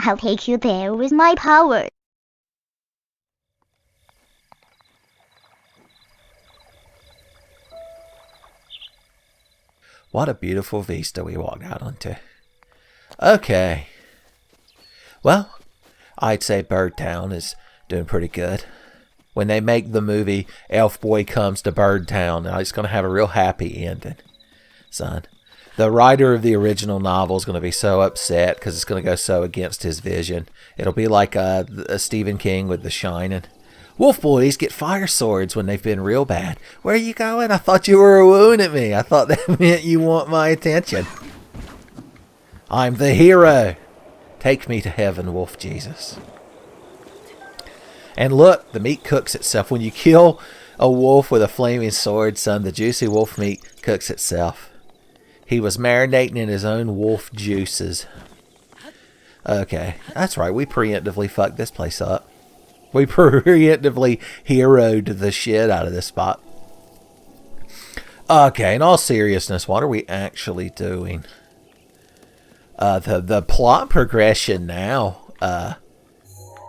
I'll take you there with my power. What a beautiful vista we walked out onto. Okay. Well, I'd say Birdtown is doing pretty good. When they make the movie Elf Boy Comes to Birdtown, it's going to have a real happy ending, son. The writer of the original novel is going to be so upset because it's going to go so against his vision. It'll be like a Stephen King with The Shining. Wolf boys get fire swords when they've been real bad. Where are you going? I thought you were wooing at me. I thought that meant you want my attention. I'm the hero. Take me to heaven, Wolf Jesus. And look, the meat cooks itself. When you kill a wolf with a flaming sword, son, the juicy wolf meat cooks itself. He was marinating in his own wolf juices. Okay, that's right. We preemptively fucked this place up. We preemptively heroed the shit out of this spot. Okay, in all seriousness, what are we actually doing? The plot progression now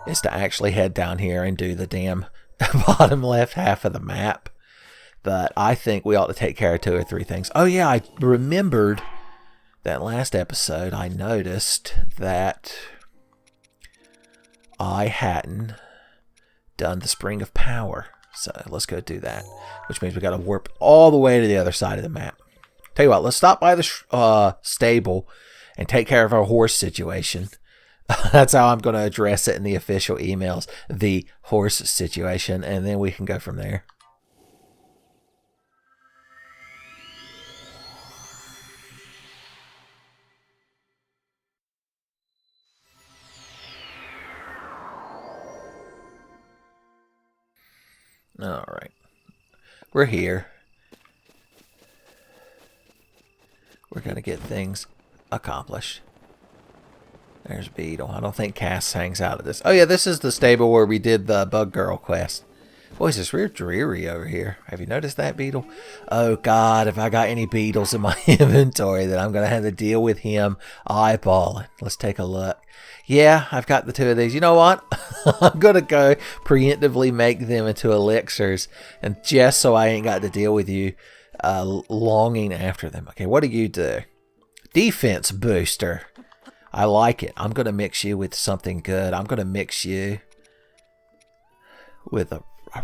is to actually head down here and do the damn bottom left half of the map. But I think we ought to take care of 2 or 3 things. Oh yeah, I remembered that last episode I noticed that I hadn't done the Spring of Power. So let's go do that. Which means we got to warp all the way to the other side of the map. Tell you what, let's stop by the stable and take care of our horse situation. That's how I'm going to address it in the official emails. The horse situation. And then we can go from there. All right. We're here. We're going to get things accomplished. There's Beetle. I don't think Cass hangs out at this. Oh, yeah, this is the stable where we did the Bug Girl quest. Boy, it's just real dreary over here. Have you noticed that, Beetle? Oh, God, if I got any beetles in my inventory, then I'm going to have to deal with him eyeballing. Let's take a look. Yeah, I've got the 2 of these. You know what? I'm going to go preemptively make them into elixirs, and just so I ain't got to deal with you longing after them. Okay, what do you do? Defense booster. I like it. I'm going to mix you with something good. I'm going to mix you with a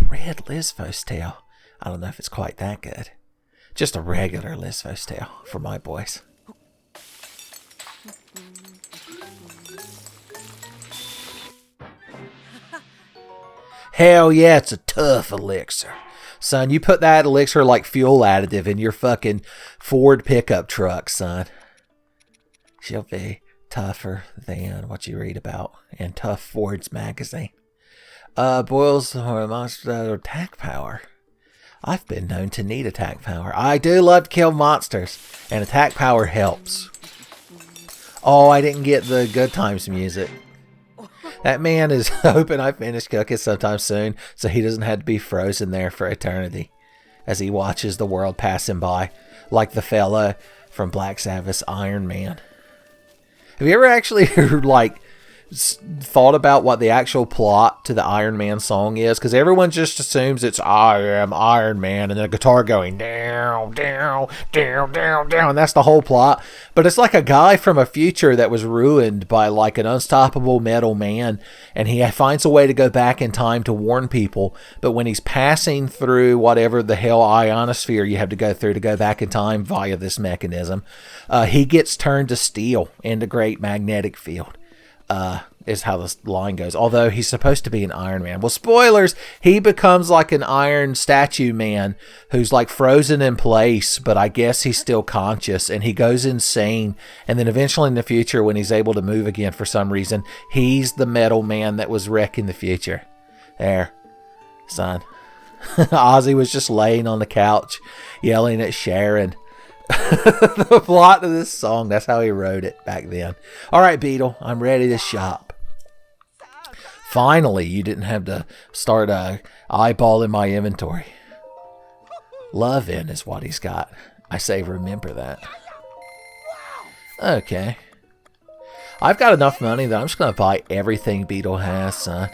red Lisvos tail. I don't know if it's quite that good. Just a regular Lisvos tail for my boys. Hell yeah, it's a tough elixir. Son, you put that elixir like fuel additive in your fucking Ford pickup truck, son. She'll be tougher than what you read about in Tough Ford's magazine. Boils or monster attack power. I've been known to need attack power. I do love to kill monsters, and attack power helps. Oh, I didn't get the Good Times music. That man is hoping I finish cooking sometime soon so he doesn't have to be frozen there for eternity as he watches the world pass him by, like the fella from Black Sabbath's Iron Man. Have you ever actually thought about what the actual plot to the Iron Man song is? Because everyone just assumes it's I am Iron Man and the guitar going down, down, down, down, down. And that's the whole plot. But it's like a guy from a future that was ruined by like an unstoppable metal man, and he finds a way to go back in time to warn people. But when he's passing through whatever the hell ionosphere you have to go through to go back in time via this mechanism, he gets turned to steel in the great magnetic field. Is how the line goes. Although he's supposed to be an Iron Man. Well, spoilers, he becomes like an iron statue man who's like frozen in place, but I guess he's still conscious, and he goes insane. And then eventually in the future, when he's able to move again for some reason, he's the metal man that was wrecking the future. There, son. Ozzy was just laying on the couch yelling at Sharon. The plot of this song, that's how he wrote it back then. Alright, Beetle, I'm ready to shop. Finally, you didn't have to start eyeballing my inventory. Love in is what he's got. I say remember that. Okay. I've got enough money that I'm just going to buy everything Beetle has, son.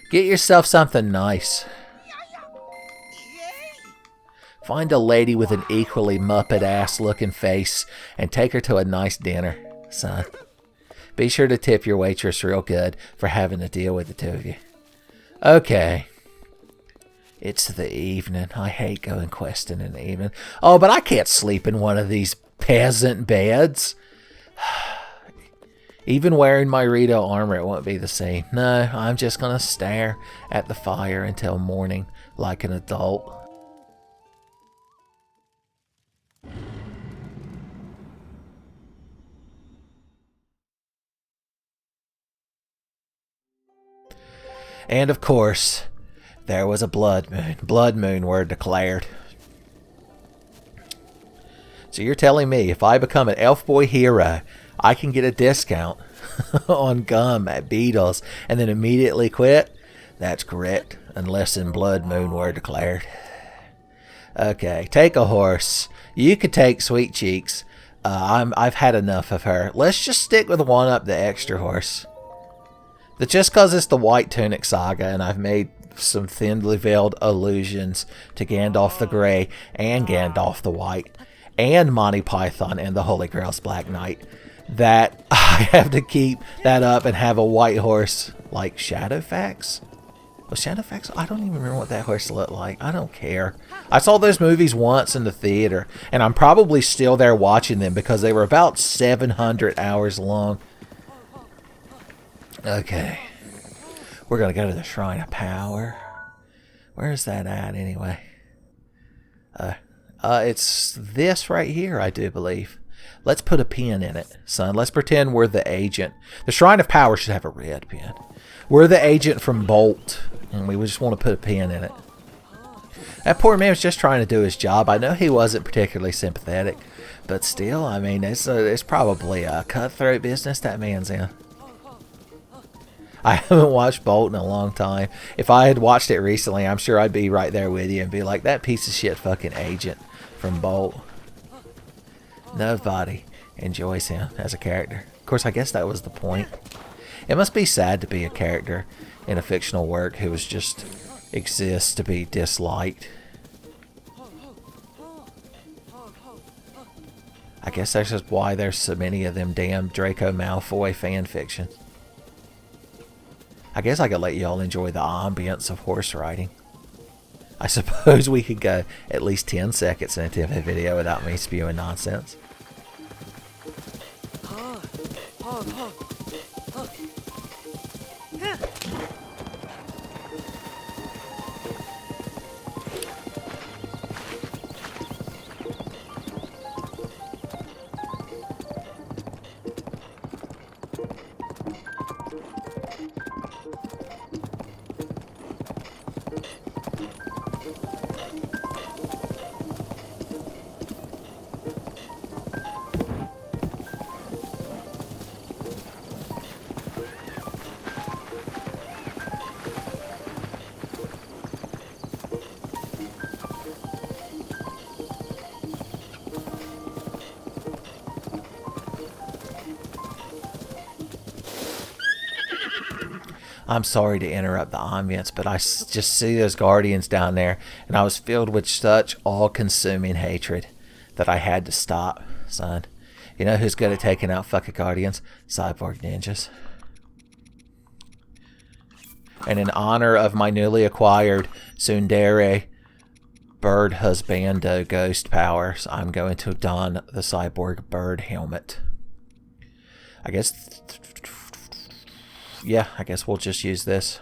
Get yourself something nice. Find a lady with an equally Muppet-ass looking face and take her to a nice dinner, son. Be sure to tip your waitress real good for having to deal with the two of you. Okay. It's the evening. I hate going questing in the evening. Oh, but I can't sleep in one of these peasant beds. Even wearing my Rito armor, it won't be the same. No, I'm just going to stare at the fire until morning like an adult. And of course, there was a blood moon. Blood moon were declared. So you're telling me if I become an elf boy hero, I can get a discount on gum at Beetle's and then immediately quit? That's correct, unless in blood moon were declared. Okay, take a horse. You could take Sweet Cheeks. I've had enough of her. Let's just stick with one up the extra horse. That just because it's the White Tunic Saga and I've made some thinly veiled allusions to Gandalf the Grey and Gandalf the White and Monty Python and the Holy Grail's Black Knight, that I have to keep that up and have a white horse like Shadowfax. Was Shadowfax? I don't even remember what that horse looked like. I don't care. I saw those movies once in the theater and I'm probably still there watching them because they were about 700 hours long. Okay. We're going to go to the Shrine of Power. Where is that at anyway? It's this right here, I do believe. Let's put a pin in it, son. Let's pretend we're the agent. The Shrine of Power should have a red pin. We're the agent from Bolt, and we just want to put a pin in it. That poor man was just trying to do his job. I know he wasn't particularly sympathetic, but still, I mean, it's probably a cutthroat business that man's in. I haven't watched Bolt in a long time. If I had watched it recently, I'm sure I'd be right there with you and be like, that piece of shit fucking agent from Bolt. Nobody enjoys him as a character. Of course, I guess that was the point. It must be sad to be a character in a fictional work who is just exists to be disliked. I guess that's just why there's so many of them damn Draco Malfoy fan fiction. I guess I could let y'all enjoy the ambience of horse riding. I suppose we could go at least 10 seconds in a Tenfey video without me spewing nonsense. I'm sorry to interrupt the ambience, but I just see those guardians down there, and I was filled with such all-consuming hatred that I had to stop, son. You know who's good at taking out fucking guardians? Cyborg ninjas. And in honor of my newly acquired Tsundere bird husbando ghost powers, I'm going to don the cyborg bird helmet. I guess... yeah, I guess we'll just use this.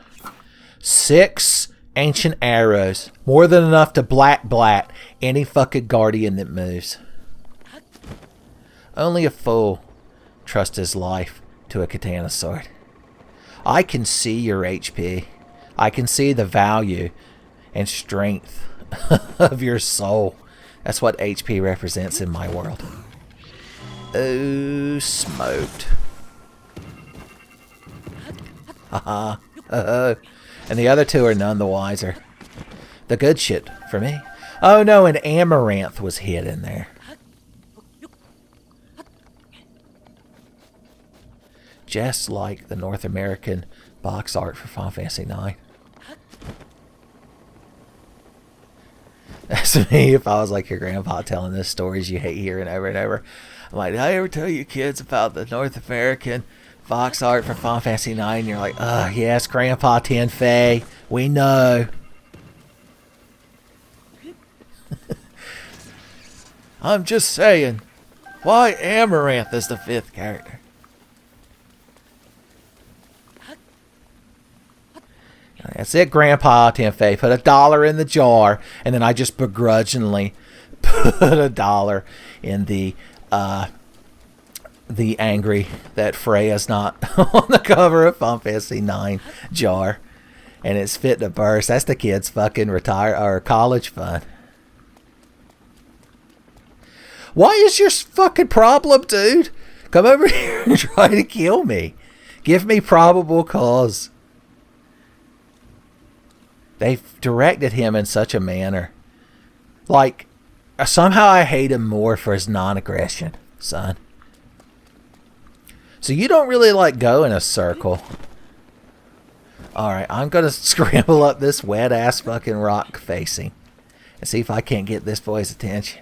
6 ancient arrows. More than enough to blat any fucking guardian that moves. Only a fool trusts his life to a katana sword. I can see your HP. I can see the value and strength of your soul. That's what HP represents in my world. Oh, smoked. Haha. And the other two are none the wiser. The good shit for me. Oh no, an amaranth was hid in there. just like the North American box art for Final Fantasy IX. That's me if I was like your grandpa telling those stories you hate hearing over and over. I'm like, did I ever tell you kids about the North American box art for Final Fantasy IX? And you're like, yes, Grandpa Tenfey, we know. I'm just saying, why Amaranth is the 5th character? That's it, Grandpa Tenfey. Put $1 in the jar, and then I just begrudgingly put $1 in the angry that Freya's not on the cover of Final Fantasy IX jar, and it's fit to burst. That's the kid's fucking college fund. What is your fucking problem, dude? Come over here and try to kill me. Give me probable cause. They've directed him in such a manner. Like, somehow I hate him more for his non-aggression, son. So you don't really like go in a circle. Alright, I'm going to scramble up this wet-ass fucking rock facing and see if I can't get this boy's attention.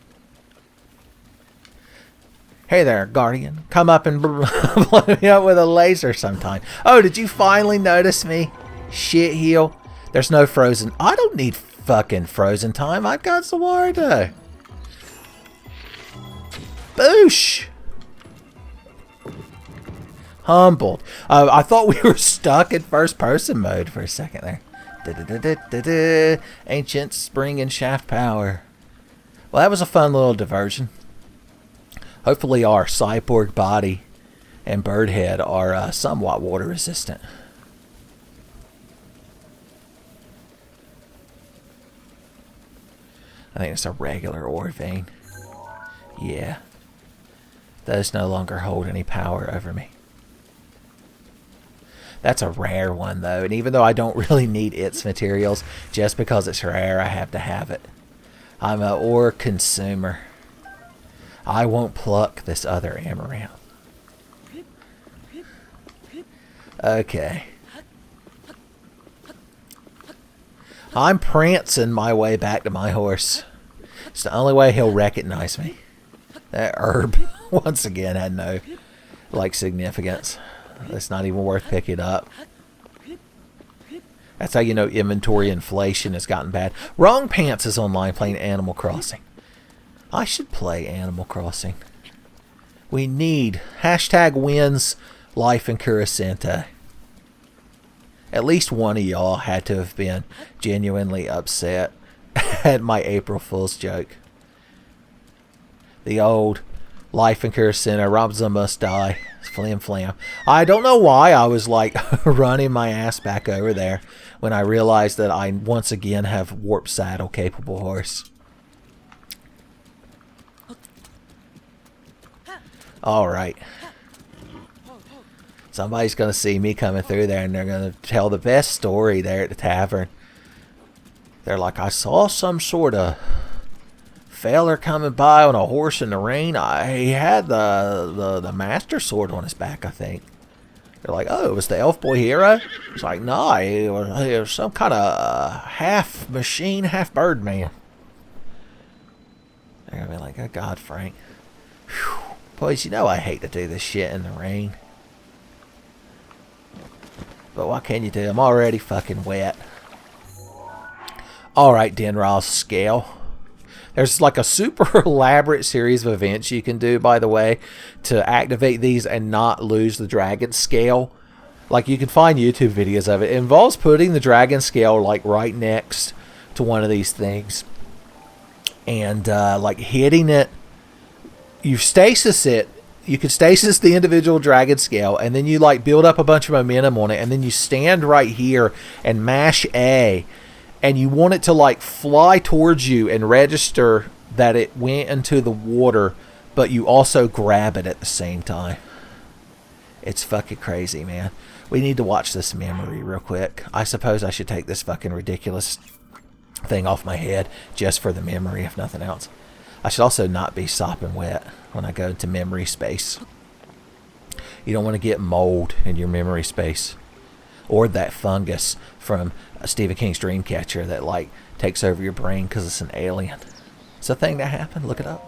Hey there, Guardian. Come up and blow me up with a laser sometime. Oh, did you finally notice me? Shit heel. There's no frozen. I don't need fucking frozen time. I've got Zawardo. Boosh. Humbled. I thought we were stuck in first person mode for a second there. Ancient spring and shaft power. Well, that was a fun little diversion. Hopefully our cyborg body and bird head are somewhat water resistant. I think it's a regular ore vein. Yeah. Those no longer hold any power over me. That's a rare one though, and even though I don't really need its materials, just because it's rare I have to have it. I'm an ore consumer. I won't pluck this other amaranth. Okay. I'm prancing my way back to my horse. It's the only way he'll recognize me. That herb, once again, had no, significance. It's not even worth picking up. That's how you know inventory inflation has gotten bad. Wrong Pants is online playing Animal Crossing. I should play Animal Crossing. We need #wins life in Kurasente. At least one of y'all had to have been genuinely upset at my April Fool's joke. The old life in Kurasente, Ramza must die, flim flam. I don't know why I was running my ass back over there when I realized that I once again have warp saddle capable horse. Alright. Somebody's going to see me coming through there and they're going to tell the best story there at the tavern. They're like, I saw some sort of feller coming by on a horse in the rain. He had the master sword on his back, I think. They're like, oh, it was the elf boy hero? It's like, no, he was some kind of half machine, half bird man. They're going to be like, oh, God, Frank. Whew. Boys, you know I hate to do this shit in the rain. But what can you do? I'm already fucking wet. Alright, Denral's scale. There's a super elaborate series of events you can do, by the way, to activate these and not lose the dragon scale. You can find YouTube videos of it. It involves putting the dragon scale right next to one of these things. And hitting it. You stasis it. You can stasis the individual dragon scale, and then you build up a bunch of momentum on it, and then you stand right here and mash A, and you want it to fly towards you and register that it went into the water, but you also grab it at the same time. It's fucking crazy, man. We need to watch this memory real quick. I suppose I should take this fucking ridiculous thing off my head just for the memory, if nothing else. I should also not be sopping wet when I go into memory space. You don't want to get mold in your memory space. Or that fungus from Stephen King's Dreamcatcher that, like, takes over your brain because it's an alien. It's a thing that happened. Look it up.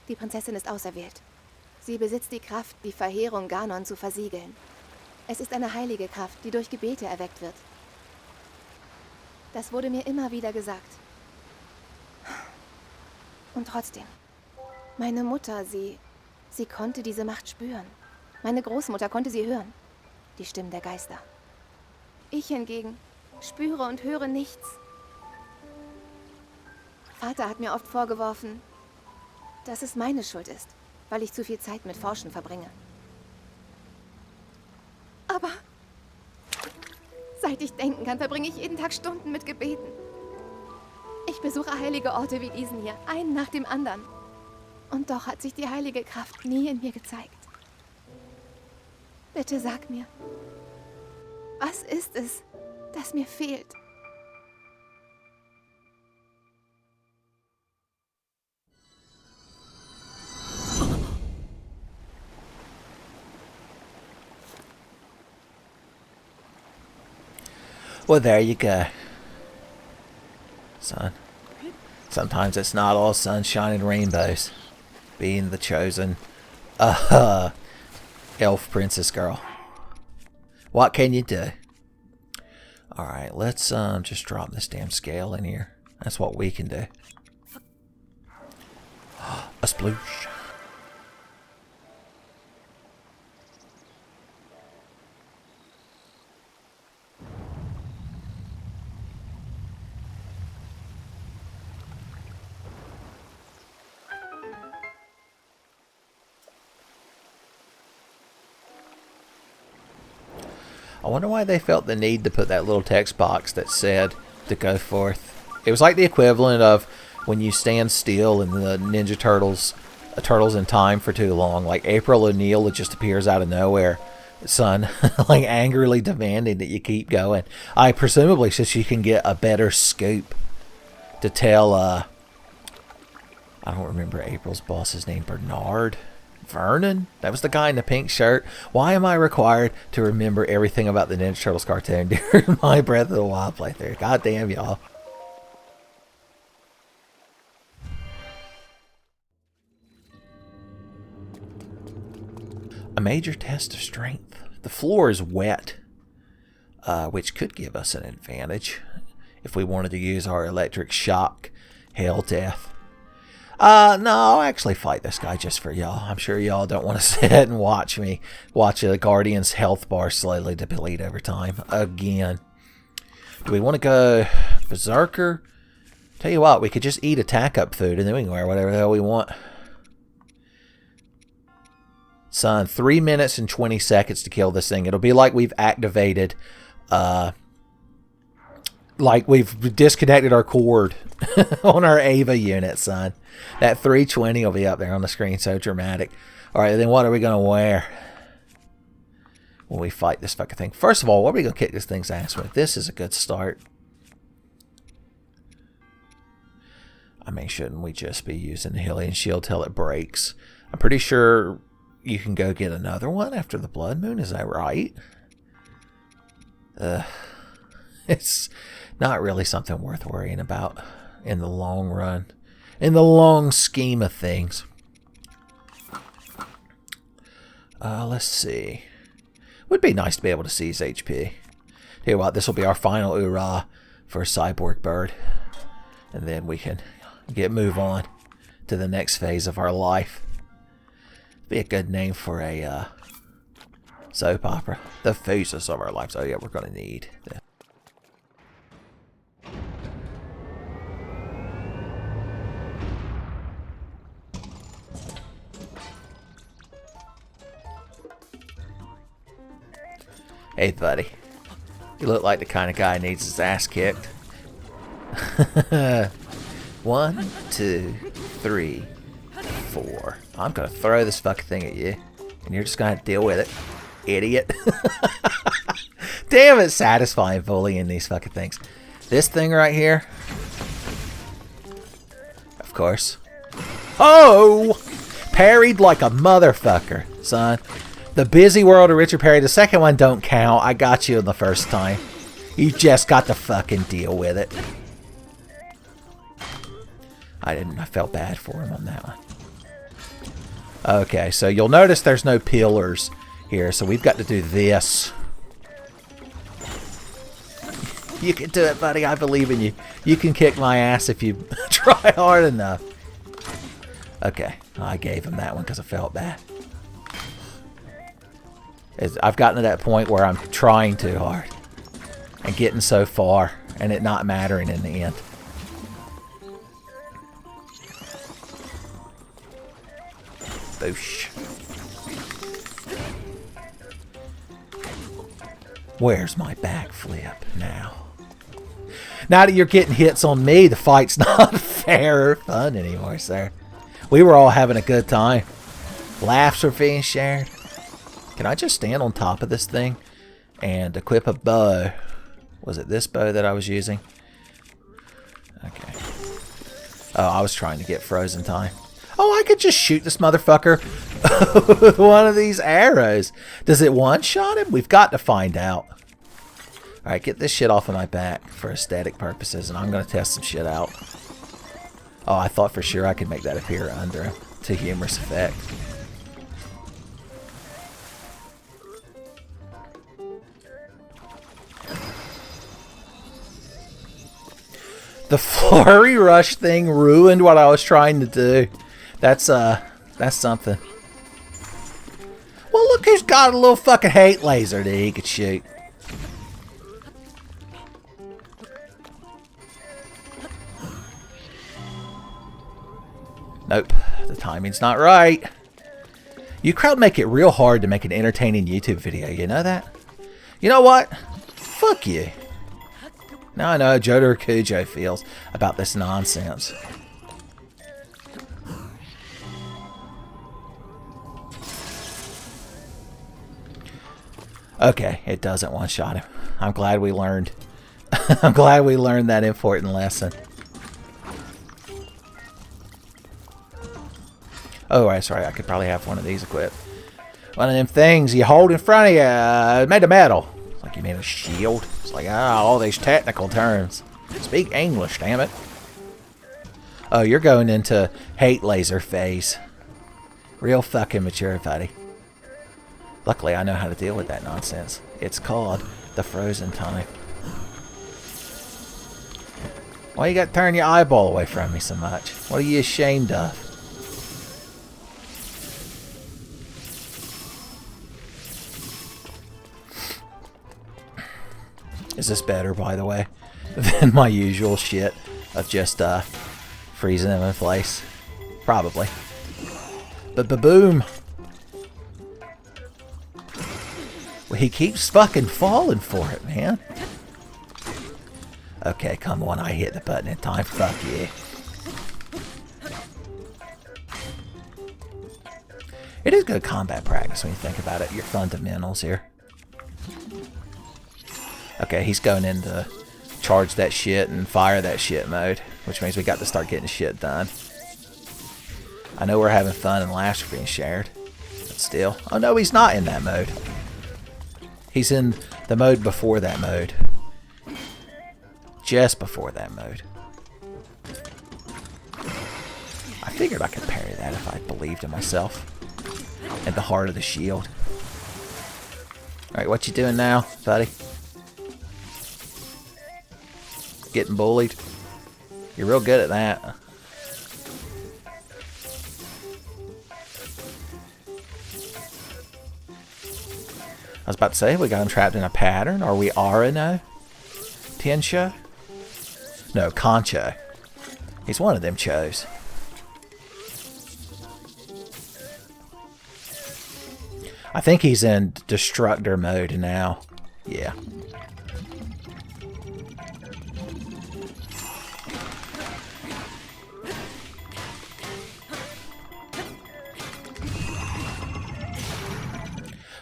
Die Prinzessin ist auserwählt. Sie besitzt die Kraft, die Verheerung Ganon zu versiegeln. Es ist eine heilige Kraft, die durch Gebete erweckt wird. Das wurde mir immer wieder gesagt. Und trotzdem, meine Mutter, sie konnte diese Macht spüren. Meine Großmutter konnte sie hören. Die Stimmen der Geister. Ich hingegen spüre und höre nichts. Vater hat mir oft vorgeworfen, dass es meine Schuld ist, weil ich zu viel Zeit mit Forschen verbringe. Aber seit ich denken kann, verbringe ich jeden Tag Stunden mit Gebeten. Ich besuche heilige Orte wie diesen hier, einen nach dem anderen. Und doch hat sich die heilige Kraft nie in mir gezeigt. Bitte sag mir, was ist es, das mir fehlt? Well, there you go, son. Sometimes it's not all sunshine and rainbows. Being the chosen elf princess girl. What can you do? Alright, let's just drop this damn scale in here. That's what we can do. A sploosh. I wonder why they felt the need to put that little text box that said to go forth. It was like the equivalent of when you stand still in the Ninja Turtles, Turtles in Time for too long. Like April O'Neil, it just appears out of nowhere. Son, like angrily demanding that you keep going. I presumably so she can get a better scoop to tell, I don't remember April's boss's name, Bernard? Vernon? That was the guy in the pink shirt. Why am I required to remember everything about the Ninja Turtles cartoon during my Breath of the Wild playthrough? God damn y'all. A major test of strength. The floor is wet, which could give us an advantage if we wanted to use our electric shock hail death. No, I'll actually fight this guy just for y'all. I'm sure y'all don't want to sit and watch me watch a Guardian's health bar slowly deplete over time. Again. Do we want to go Berserker? Tell you what, we could just eat attack-up food and then we can wear whatever the hell we want. Son, 3 minutes and 20 seconds to kill this thing. It'll be like we've activated, like we've disconnected our cord on our Ava unit, son. That 320 will be up there on the screen, so dramatic. Alright, then what are we going to wear when we fight this fucking thing? First of all, what are we going to kick this thing's ass with? This is a good start. I mean, shouldn't we just be using the Hylian shield till it breaks? I'm pretty sure you can go get another one after the Blood Moon, is that right? It's not really something worth worrying about in the long run. In the long scheme of things. Let's see. Would be nice to be able to see his HP. Tell you what, this will be our final hoorah for Cyborg Bird. And then we can move on to the next phase of our life. Be a good name for a soap opera. The phases of our lives. Oh yeah, we're going to need that. Hey, buddy. You look like the kind of guy who needs his ass kicked. 1, 2, 3, 4. I'm gonna throw this fucking thing at you, and you're just gonna deal with it, idiot. Damn, it's satisfying bullying these fucking things. This thing right here, of course. Oh, parried like a motherfucker, son. The Busy World of Richard Perry. The second one don't count. I got you in the first time. You just got to fucking deal with it. I felt bad for him on that one. Okay, so you'll notice there's no pillars here, so we've got to do this. You can do it, buddy. I believe in you. You can kick my ass if you try hard enough. Okay, I gave him that one because I felt bad. I've gotten to that point where I'm trying too hard and getting so far and it not mattering in the end. Boosh. Where's my backflip now? Now that you're getting hits on me, the fight's not fair or fun anymore, sir. We were all having a good time. Laughs were being shared. Can I just stand on top of this thing and equip a bow? Was it this bow that I was using? Okay. Oh, I was trying to get frozen time. Oh, I could just shoot this motherfucker with one of these arrows. Does it one-shot him? We've got to find out. Alright, get this shit off of my back for aesthetic purposes, and I'm going to test some shit out. Oh, I thought for sure I could make that appear under him to humorous effect. The flurry rush thing ruined what I was trying to do. That's something. Well, look who's got a little fucking hate laser that he could shoot. Nope, the timing's not right. You crowd make it real hard to make an entertaining YouTube video, you know that? You know what? Fuck you. Now I know how Jotaro Kujo feels about this nonsense. Okay, it doesn't one-shot him. I'm glad we learned. I'm glad we learned that important lesson. Oh, that's right. I could probably have one of these equipped. One of them things you hold in front of you made of metal. It's like you made a shield. It's like, all these technical terms. Speak English, damn it. Oh, you're going into hate laser phase. Real fucking mature, buddy. Luckily, I know how to deal with that nonsense. It's called the frozen time. Why you got to turn your eyeball away from me so much? What are you ashamed of? Is this better, by the way, than my usual shit of just freezing them in place? Probably. But ba-boom. Well, he keeps fucking falling for it, man. Okay, come on, I hit the button in time. Fuck you. It is good combat practice when you think about it. Your fundamentals here. Okay, he's going into charge that shit and fire that shit mode, which means we got to start getting shit done. I know we're having fun and laughs are being shared, but still. Oh no, he's not in that mode. He's in the mode before that mode. Just before that mode. I figured I could parry that if I believed in myself. At the heart of the shield. Alright, what you doing now, buddy? Getting bullied. You're real good at that. I was about to say, we got him trapped in a pattern. Are we Arano? Tensho? No, Concho. He's one of them chos. I think he's in Destructor mode now. Yeah.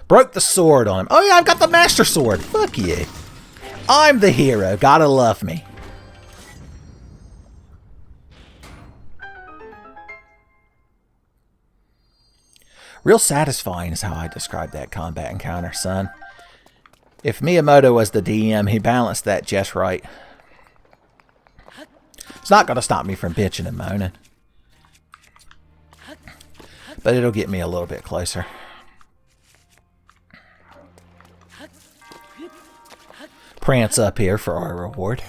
Broke the sword on him. Oh yeah, I've got the Master Sword. Fuck you. I'm the hero. Gotta love me. Real satisfying is how I describe that combat encounter, son. If Miyamoto was the DM, he balanced that just right. It's not going to stop me from bitching and moaning. But it'll get me a little bit closer. Prance up here for our reward.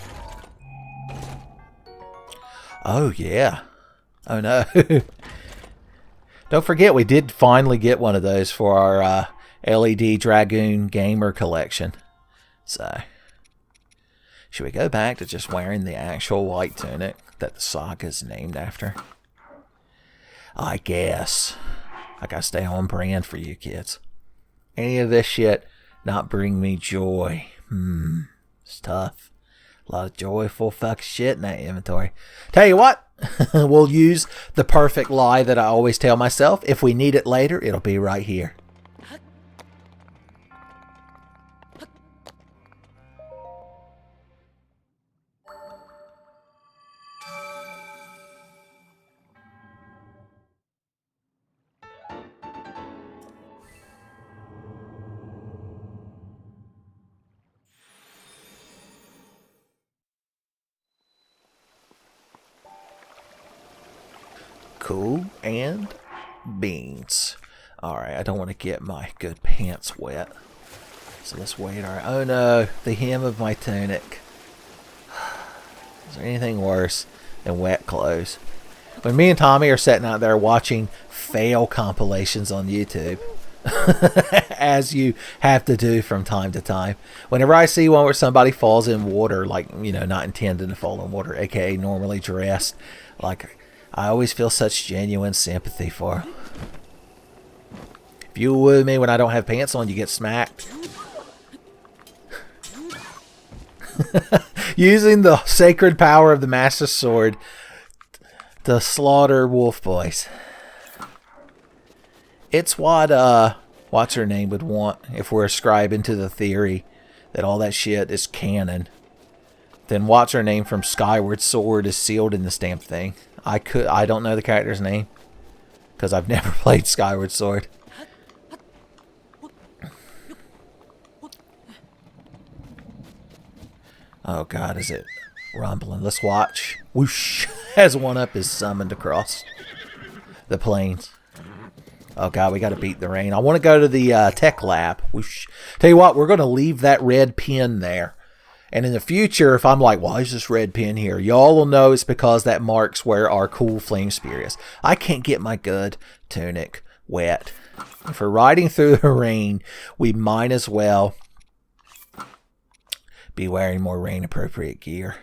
Oh, yeah. Oh, no. Don't forget, we did finally get one of those for our LED Dragoon Gamer collection. So, should we go back to just wearing the actual white tunic that the saga's named after? I guess. I gotta stay on brand for you kids. Any of this shit not bring me joy. It's tough. A lot of joyful fuck shit in that inventory. Tell you what, we'll use the perfect lie that I always tell myself. If we need it later, it'll be right here. Cool and beans. Alright, I don't want to get my good pants wet. So let's wait. Alright. Oh no, the hem of my tunic. Is there anything worse than wet clothes? When me and Tommy are sitting out there watching fail compilations on YouTube, as you have to do from time to time, whenever I see one where somebody falls in water, like, you know, not intending to fall in water, aka normally dressed, like, I always feel such genuine sympathy for them. If you woo me when I don't have pants on, you get smacked. Using the sacred power of the Master Sword to slaughter wolf boys. It's what, what's her name would want if we're ascribing to the theory that all that shit is canon. Then what's her name from Skyward Sword is sealed in this damn thing. I don't know the character's name because I've never played Skyward Sword. Oh god, is it rumbling? Let's watch. Whoosh! As one up is summoned across the plains. Oh god, we got to beat the rain. I want to go to the tech lab. Whoosh! Tell you what, we're going to leave that red pin there. And in the future, if I'm like, why is this red pin here? Y'all will know it's because that marks where our cool flame spear is. I can't get my good tunic wet. If we're riding through the rain, we might as well be wearing more rain-appropriate gear.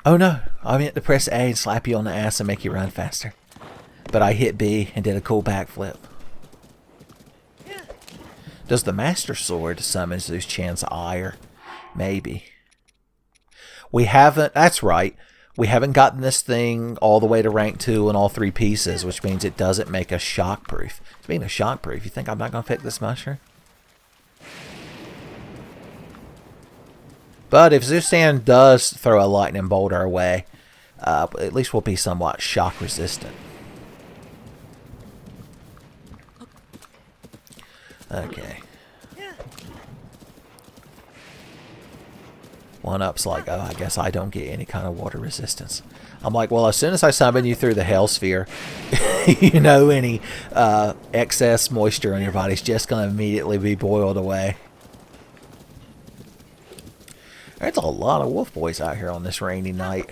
Oh no, I meant to press A and slap you on the ass and make you run faster. But I hit B and did a cool backflip. Does the Master Sword summon Zeus Chan's ire? Maybe. We haven't, that's right, we haven't gotten this thing all the way to rank 2 in all 3 pieces, which means it doesn't make us shockproof. Speaking of shockproof, you think I'm not going to pick this mushroom? But if Zeus Chan does throw a lightning bolt our way, at least we'll be somewhat shock resistant. Okay. One up's like, oh, I guess I don't get any kind of water resistance. I'm like, well, as soon as I summon you through the hell sphere, you know, any excess moisture on your body's just going to immediately be boiled away. There's a lot of wolf boys out here on this rainy night.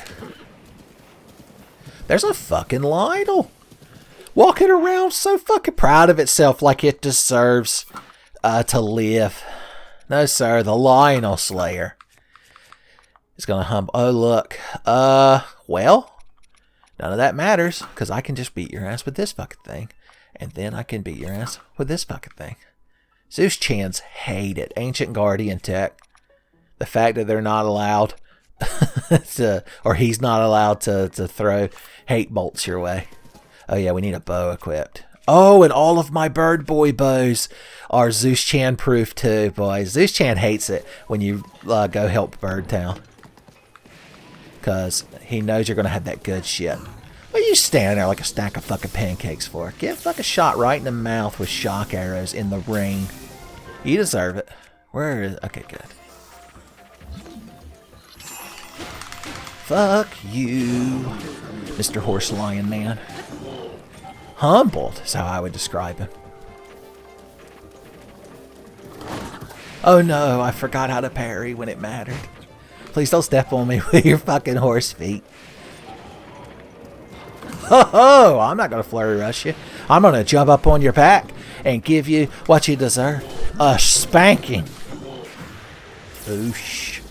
There's a fucking Lynel walking around so fucking proud of itself like it deserves to live. No, sir, the Lynel Slayer is going to humble. Oh, look. Well, none of that matters because I can just beat your ass with this fucking thing. And then I can beat your ass with this fucking thing. Zeus Chans hate it. Ancient Guardian tech. The fact that they're not allowed or he's not allowed to throw hate bolts your way. Oh yeah, we need a bow equipped. Oh, and all of my bird boy bows are Zeus Chan proof too, boys. Zeus Chan hates it when you go help Bird Town. Because he knows you're going to have that good shit. What are you standing there like a stack of fucking pancakes for? Get fucking shot right in the mouth with shock arrows in the rain. You deserve it. Where is... Okay, good. Fuck you, Mr. Horse Lion Man. Humbled is how I would describe him. Oh no, I forgot how to parry when it mattered. Please don't step on me with your fucking horse feet. Ho ho! I'm not gonna flurry rush you. I'm gonna jump up on your back and give you what you deserve. A spanking. Oosh.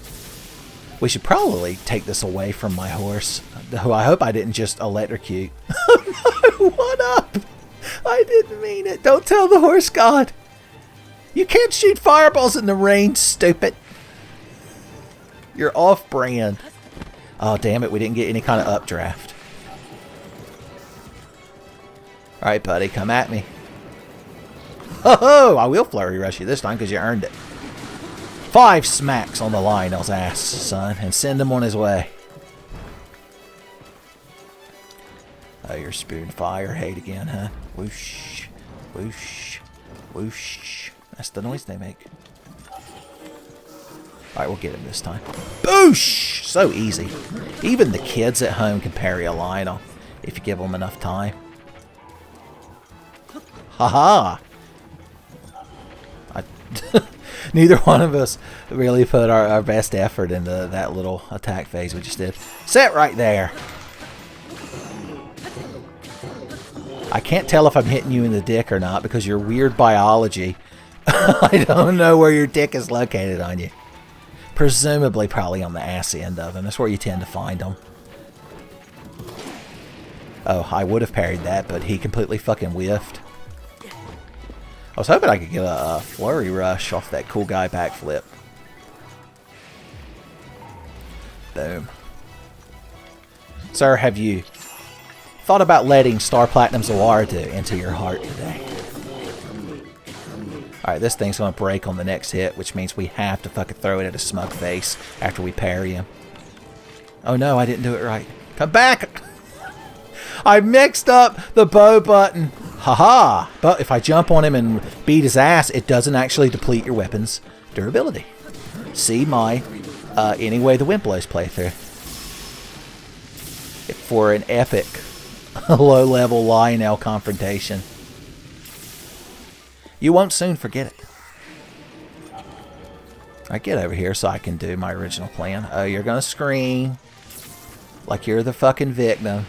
We should probably take this away from my horse, who I hope I didn't just electrocute. Oh no, what up? I didn't mean it. Don't tell the horse god. You can't shoot fireballs in the rain, stupid. You're off brand. Oh, damn it. We didn't get any kind of updraft. Alright, buddy. Come at me. Oh, I will flurry rush you this time because you earned it. 5 smacks on the Lynels' ass, son, and send him on his way. Oh, you're spewing fire hate again, huh? Whoosh, whoosh, whoosh. That's the noise they make. Alright, we'll get him this time. Boosh! So easy. Even the kids at home can parry a Lynel if you give them enough time. Haha! Neither one of us really put our best effort into that little attack phase we just did. Sit right there. I can't tell if I'm hitting you in the dick or not because your weird biology. I don't know where your dick is located on you. Presumably probably on the ass end of him. That's where you tend to find them. Oh, I would have parried that, but he completely fucking whiffed. I was hoping I could get a flurry rush off that cool guy backflip. Boom. Sir, have you thought about letting Star Platinum Zawara into your heart today? Alright, this thing's going to break on the next hit, which means we have to fucking throw it at a smug face after we parry him. Oh no, I didn't do it right. Come back! I mixed up the bow button. Haha! But if I jump on him and beat his ass, it doesn't actually deplete your weapon's durability. See my Any Way the Wind Blows playthrough. For an epic low-level Lynel confrontation. You won't soon forget it. Alright, get over here so I can do my original plan. Oh, you're gonna scream like you're the fucking victim.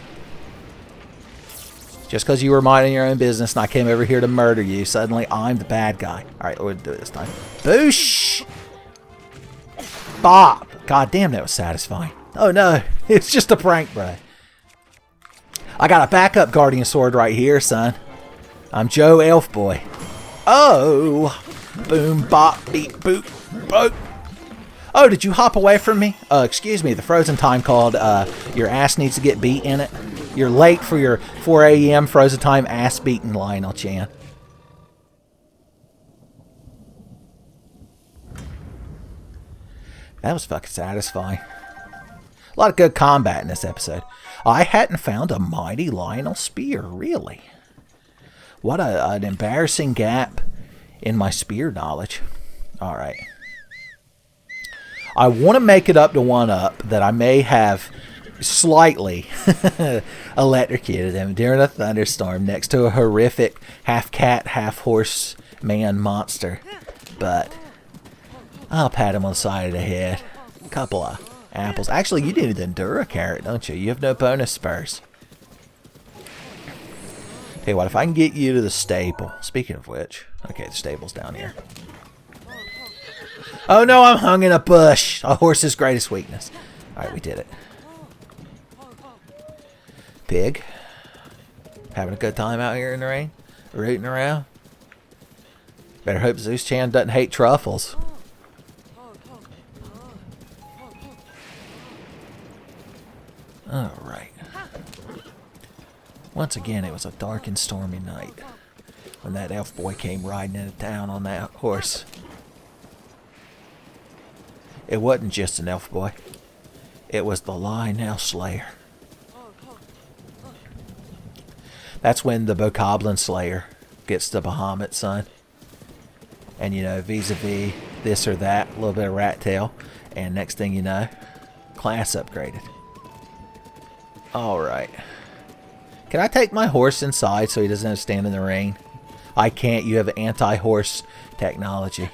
Just because you were minding your own business and I came over here to murder you, suddenly I'm the bad guy. Alright, we'll do it this time. Boosh! Bop! God damn, that was satisfying. Oh no, it's just a prank, bro. I got a backup Guardian Sword right here, son. I'm Joe Elf Boy. Oh! Boom, bop, beep, boop, boop. Oh, did you hop away from me? Excuse me, the frozen time called your ass needs to get beat in it. You're late for your 4 a.m. frozen time ass beating, Lynel Chan. That was fucking satisfying. A lot of good combat in this episode. I hadn't found a mighty Lynel spear, really. What an embarrassing gap in my spear knowledge. Alright. I want to make it up to one up that I may have slightly electrocuted him during a thunderstorm next to a horrific half-cat, half-horse man monster. But I'll pat him on the side of the head. A couple of apples. Actually, you need an Endura carrot, don't you? You have no bonus spurs. Okay, what if I can get you to the stable? Speaking of which, okay, the stable's down here. Oh no, I'm hung in a bush. A horse's greatest weakness. Alright, we did it. Pig. Having a good time out here in the rain? Rooting around? Better hope Zeus-chan doesn't hate truffles. Alright. Once again, it was a dark and stormy night when that elf boy came riding into town on that horse. It wasn't just an elf boy. It was the Lynels Slayer. That's when the Bokoblin Slayer gets to Bahamut, son. And, you know, vis-a-vis this or that, a little bit of rat tail. And next thing you know, class upgraded. Alright. Can I take my horse inside so he doesn't have to stand in the rain? I can't. You have anti-horse technology.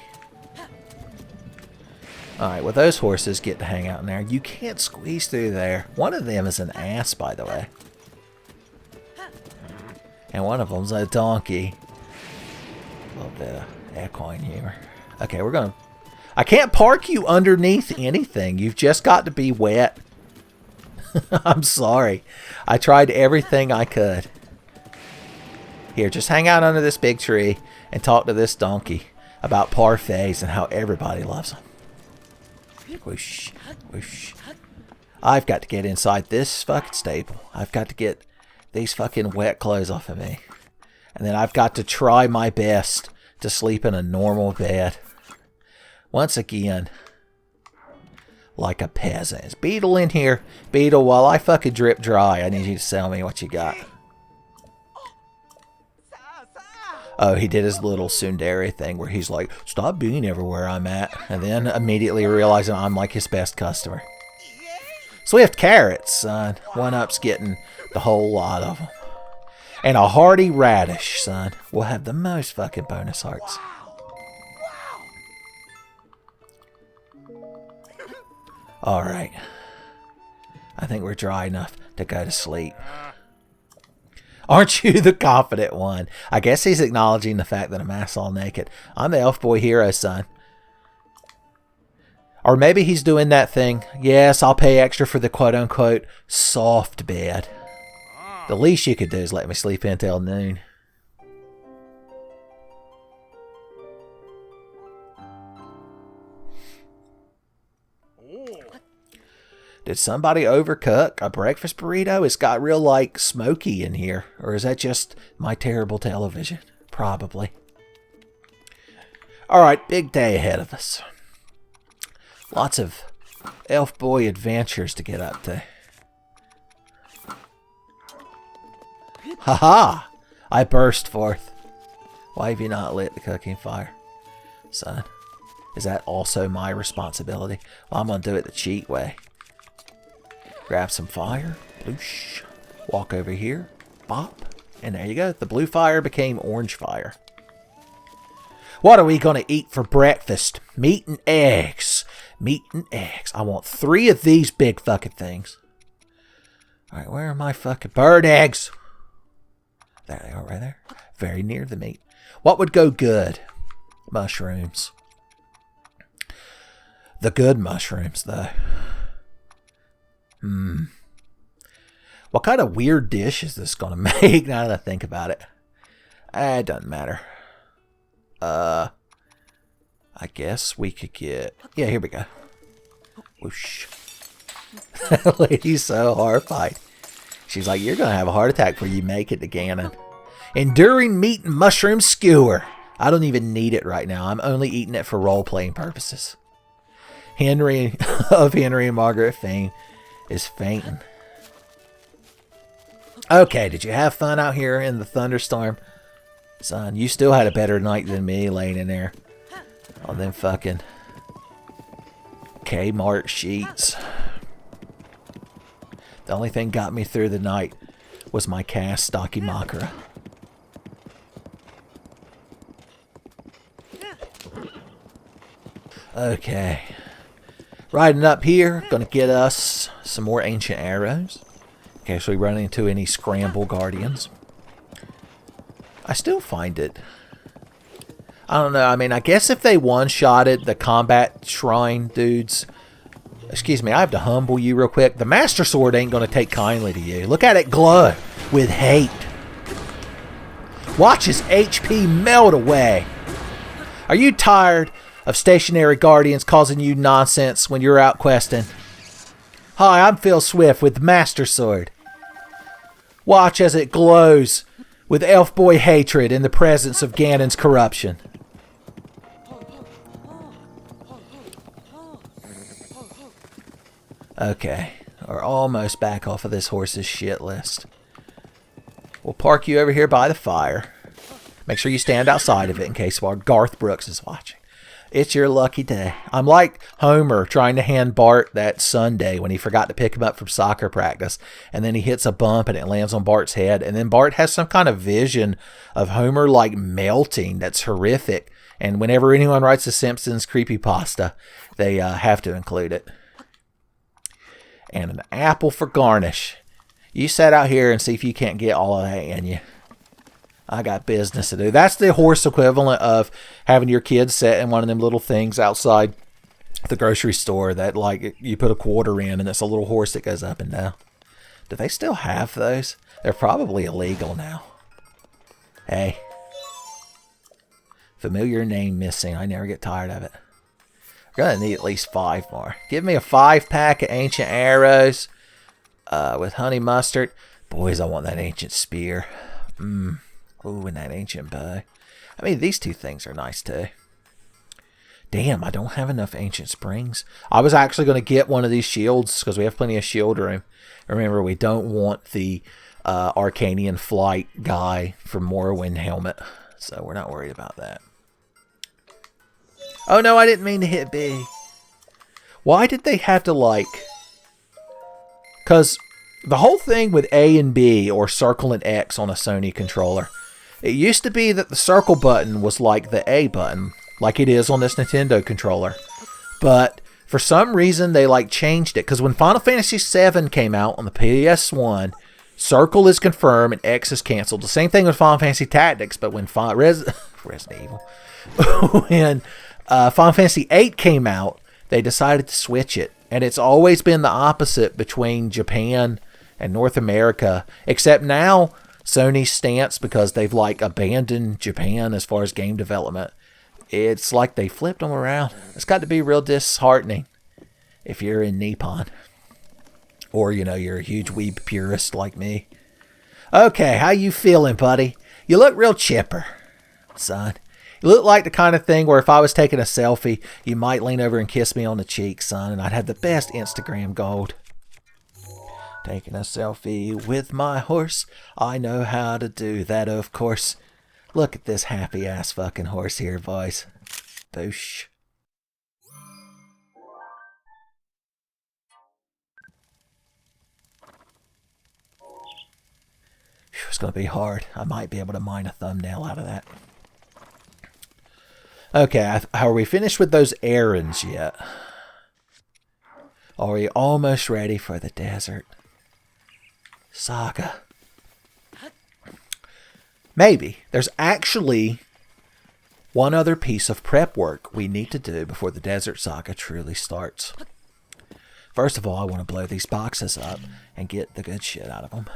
Alright, well those horses get to hang out in there. You can't squeeze through there. One of them is an ass, by the way. And one of them's a donkey. A little bit of equine humor. Okay, we're gonna... I can't park you underneath anything. You've just got to be wet. I'm sorry. I tried everything I could. Here, just hang out under this big tree and talk to this donkey about parfaits and how everybody loves them. Whoosh, whoosh. I've got to get inside this fucking stable. I've got to get these fucking wet clothes off of me. And then I've got to try my best to sleep in a normal bed. Once again, like a peasant. Is Beetle in here? Beetle, while I fucking drip dry, I need you to sell me what you got. Oh, he did his little tsundere thing where he's like, stop being everywhere I'm at. And then immediately realizing I'm like his best customer. Swift carrots, son. 1-Up's getting the whole lot of them. And a hearty radish, son. We'll have the most fucking bonus hearts. Alright. I think we're dry enough to go to sleep. Aren't you the confident one? I guess he's acknowledging the fact that I'm ass all naked. I'm the elf boy hero, son. Or maybe he's doing that thing. Yes, I'll pay extra for the quote-unquote soft bed. The least you could do is let me sleep until noon. Did somebody overcook a breakfast burrito? It's got real, like, smoky in here. Or is that just my terrible television? Probably. Alright, big day ahead of us. Lots of elf boy adventures to get up to. Haha! I burst forth. Why have you not lit the cooking fire? Son, is that also my responsibility? Well, I'm going to do it the cheat way. Grab some fire. Bloosh. Walk over here. Bop. And there you go. The blue fire became orange fire. What are we going to eat for breakfast? Meat and eggs. Meat and eggs. I want 3 of these big fucking things. Alright, where are my fucking bird eggs? There they are right there. Very near the meat. What would go good? Mushrooms. The good mushrooms, though. What kind of weird dish is this going to make now that I think about it? It doesn't matter. I guess we could get... Yeah, here we go. Whoosh. That lady's so horrified. She's like, you're going to have a heart attack before you make it to Ganon. Enduring meat and mushroom skewer. I don't even need it right now. I'm only eating it for role-playing purposes. Henry of Henry and Margaret fame is fainting. Okay, did you have fun out here in the thunderstorm? Son, you still had a better night than me laying in there on them fucking Kmart sheets. The only thing got me through the night was my cast Stakimakura. Okay. Riding up here, gonna get us some more ancient arrows. In case we run into any scramble guardians. I still find it... I don't know, I mean, I guess if they one-shotted the combat shrine dudes... Excuse me, I have to humble you real quick. The Master Sword ain't gonna take kindly to you. Look at it glow with hate. Watch his HP melt away. Are you tired of stationary guardians causing you nonsense when you're out questing? Hi, I'm Phil Swift with the Master Sword. Watch as it glows with elf boy hatred in the presence of Ganon's corruption. Okay, we're almost back off of this horse's shit list. We'll park you over here by the fire. Make sure you stand outside of it in case Garth Brooks is watching. It's your lucky day. I'm like Homer trying to hand Bart that sundae when he forgot to pick him up from soccer practice. And then he hits a bump and it lands on Bart's head. And then Bart has some kind of vision of Homer like melting. That's horrific. And whenever anyone writes a Simpsons creepypasta, they have to include it. And an apple for garnish. You sit out here and see if you can't get all of that in you. I got business to do. That's the horse equivalent of having your kids sit in one of them little things outside the grocery store that like you put a quarter in and it's a little horse that goes up and down. Do they still have those? They're probably illegal now. Hey. Familiar name missing. I never get tired of it. I'm going to need at least 5 more. Give me a 5-pack of ancient arrows. With honey mustard. Boys, I want that ancient spear. Ooh, and that ancient bow. I mean, these 2 things are nice too. Damn, I don't have enough ancient springs. I was actually going to get one of these shields because we have plenty of shield room. Remember, we don't want the Arcanian flight guy from Morrowind helmet. So we're not worried about that. Oh no, I didn't mean to hit B. Why did they have to like... Because the whole thing with A and B, or circle and X on a Sony controller, it used to be that the circle button was like the A button, like it is on this Nintendo controller. But for some reason, they like changed it. Because when Final Fantasy VII came out on the PS1, circle is confirmed and X is canceled. The same thing with Final Fantasy Tactics, but when Resident Evil, when Final Fantasy VIII came out, they decided to switch it. And it's always been the opposite between Japan and North America. Except now, Sony's stance, because they've like abandoned Japan as far as game development, it's like they flipped them around. It's got to be real disheartening if you're in Nippon. Or, you know, you're a huge weeb purist like me. Okay, how you feeling, buddy? You look real chipper, son. You look like the kind of thing where if I was taking a selfie, you might lean over and kiss me on the cheek, son, and I'd have the best Instagram gold. Taking a selfie with my horse. I know how to do that, of course. Look at this happy-ass fucking horse here, boys. Boosh. It's going to be hard. I might be able to mine a thumbnail out of that. Okay, are we finished with those errands yet? Are we almost ready for the desert saga? Maybe. There's actually one other piece of prep work we need to do before the desert saga truly starts. First of all, I want to blow these boxes up and get the good shit out of them.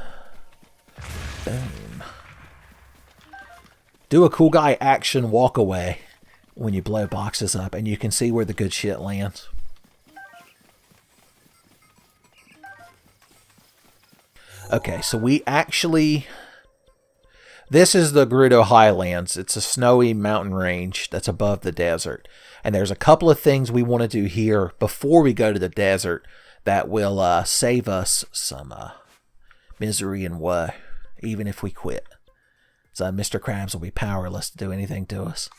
Boom. Do a cool guy action walk away when you blow boxes up, and you can see where the good shit lands. Okay, so we actually... This is the Gerudo Highlands. It's a snowy mountain range that's above the desert. And there's a couple of things we want to do here before we go to the desert that will save us some misery and woe, even if we quit. So Mr. Krabs will be powerless to do anything to us.